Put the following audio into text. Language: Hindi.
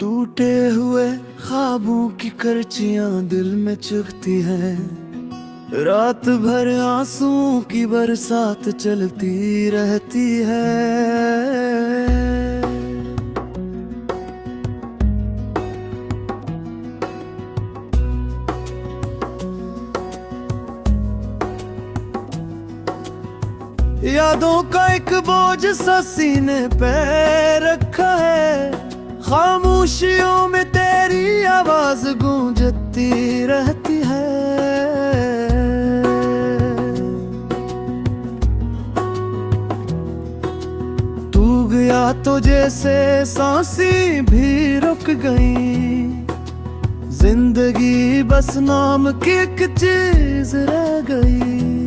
टूटे हुए ख्वाबों की करचियां दिल में चुभती हैं। रात भर आंसुओं की बरसात चलती रहती है। यादों का एक बोझ सा सीने पे रखा है। खामोशियों में तेरी आवाज गूंजती रहती है। तू गया तो जैसे सांसें भी रुक गई। जिंदगी बस नाम की एक चीज रह गई।